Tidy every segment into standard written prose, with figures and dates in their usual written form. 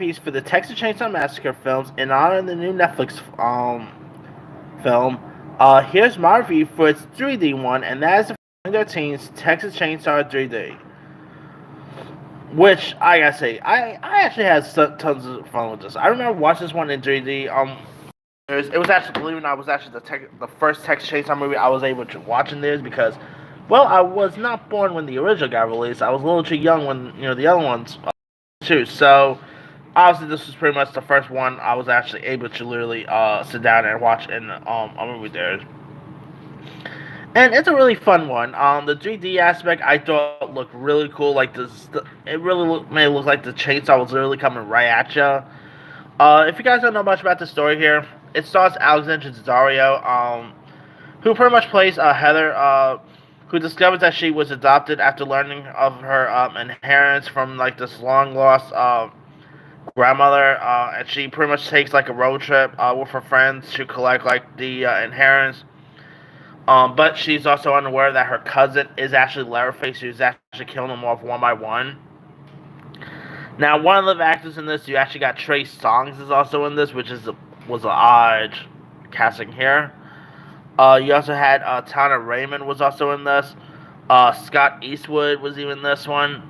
piece for the Texas Chainsaw Massacre films in honor of the new Netflix film. Here's my review for its 3D one, and that is the 2013's Texas Chainsaw 3D. Which I gotta say, I actually had tons of fun with this. I remember watching this one in 3D. It was actually, believe it or not, it was actually the first Texas Chainsaw movie I was able to watch in this because, well, I was not born when the original got released. I was a little too young when the other ones too. So obviously this was pretty much the first one I was actually able to literally sit down and watch in a movie theater. And it's a really fun one. The 3D aspect I thought looked really cool. Like it really made it look like the chainsaw was literally coming right at you. If you guys don't know much about the story here, it stars Alexandra Daddario, who pretty much plays Heather, who discovers that she was adopted after learning of her inheritance from like this long lost grandmother, and she pretty much takes like a road trip with her friends to collect like the inheritance. But she's also unaware that her cousin is actually Leatherface, who's actually killing them off one by one. Now, one of the actors in this, you actually got Trey Songz is also in this, which was an odd casting here. You also had Tana Raymond was also in this. Scott Eastwood was even in this one.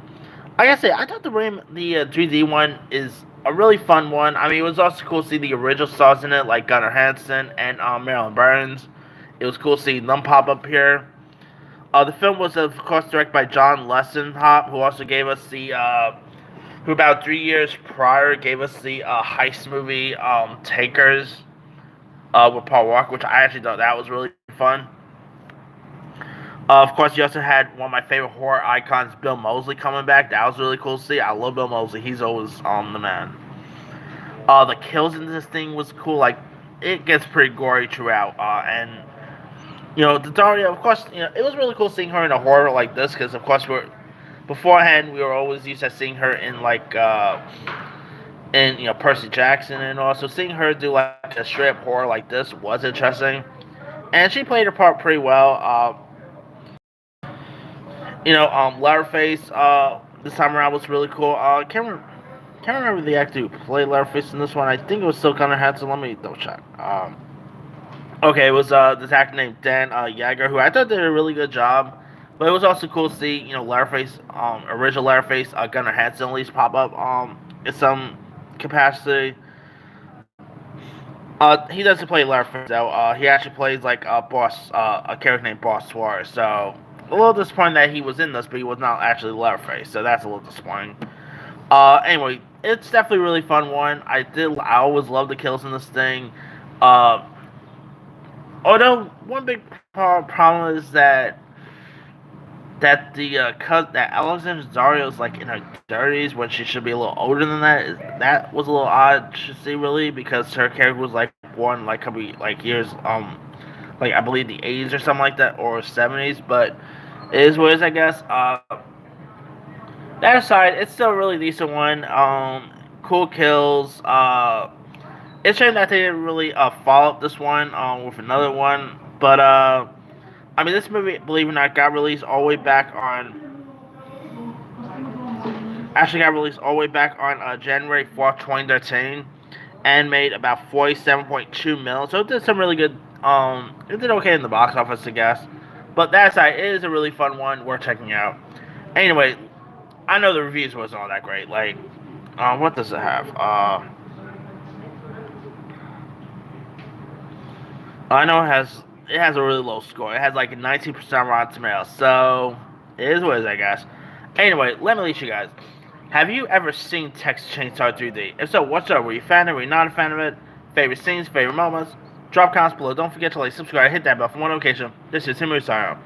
Like I say, I thought the 3D one is a really fun one. I mean, it was also cool to see the original stars in it, like Gunnar Hansen and Marilyn Burns. It was cool seeing them pop up here. The film was, of course, directed by John Lessenhop, who also gave us who about 3 years prior gave us the heist movie Takers with Paul Walker, which I actually thought that was really fun. Of course, you also had one of my favorite horror icons, Bill Moseley, coming back. That was really cool to see. I love Bill Moseley. He's always the man. The kills in this thing was cool. Like, it gets pretty gory throughout. And, Daddario, of course, it was really cool seeing her in a horror like this because, of course, beforehand, we were always used to seeing her in, like, Percy Jackson, and also seeing her do, like, a straight up horror like this was interesting. And she played her part pretty well. Leatherface, this time around was really cool. Can't remember the actor who played Leatherface in this one. I think it was still Gunnar Hansen. Let me double check. Okay, it was this actor named Dan Yeager, who I thought did a really good job. But it was also cool to see, Leatherface, original Leatherface, Gunnar Hansen at least pop up in some capacity. He doesn't play Leatherface though. He actually plays like a character named Boss Suarez. So a little disappointing that he was in this, but he was not actually Leatherface. So that's a little disappointing. Anyway, it's definitely a really fun one. I always love the kills in this thing. Although one big problem is that that Alexandra Daddario is like in her 30s when she should be a little older than that. That was a little odd to see, really, because her character was like born like a couple like years like I believe the 80s or something like that, or 70s. But it is what it is, I guess. That aside, it's still a really decent one. Cool kills. It's a shame that they didn't really follow up this one with another one, but I mean, this movie, believe it or not, got released all the way back on. Actually, got released all the way back on January 4th, 2013, and made about 47.2 mil. So it did some really good. It did okay in the box office, I guess. But that aside, it is a really fun one worth checking out. Anyway, I know the reviews wasn't all that great. Like, what does it have? I know it has a really low score. It has like a 19% Rotten Tomatoes, so it is what it is, I guess. Anyway, let me leave you guys. Have you ever seen Texas Chainsaw 3D? If so, what's up? Were you a fan of it? Were you not a fan of it? Favorite scenes, favorite moments? Drop comments below. Don't forget to like, subscribe, hit that bell for more notification. This is Tim Rusaro.